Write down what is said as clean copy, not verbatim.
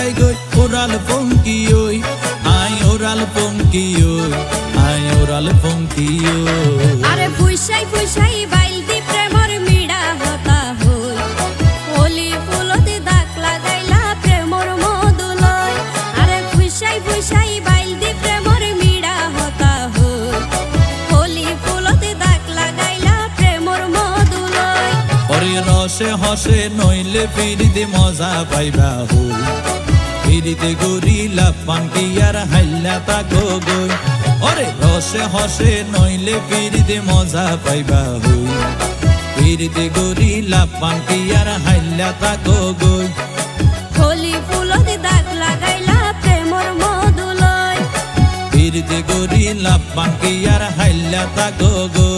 যায় গই ওরাল পঙ্কি ওই আই ওরাল পঙ্কি ওই আই ওরাল পঙ্কি ওই আরে ফুইসাই ফুইসাই বাইল দি প্রেমর মিড়া হতা হই হোলি ফুলতে দাগ লাগাইলা প্রেমর মধুলয় আরে ফুইসাই ফুইসাই বাইল দি প্রেমর মিড়া হতা হই হোলি ফুলতে দাগ লাগাইলা প্রেমর মধুলয় ওরে রসে হসে নইলে ফিরিতে মজা পাইবা হই ফিরিতে গরিলা পাঙ্কি আর হাইলা তাকো গই ওরে রসে হসে নইলে ফিরিতে মজা পাইবা হই ফিরিতে গরিলা পাঙ্কি আর হাইলা তাকো গই হোলি ফুলতে দাগ লাগাইলা প্রেমর মধুলয় ফিরিতে গরিলা পাঙ্কি আর হাইলা তাকো গই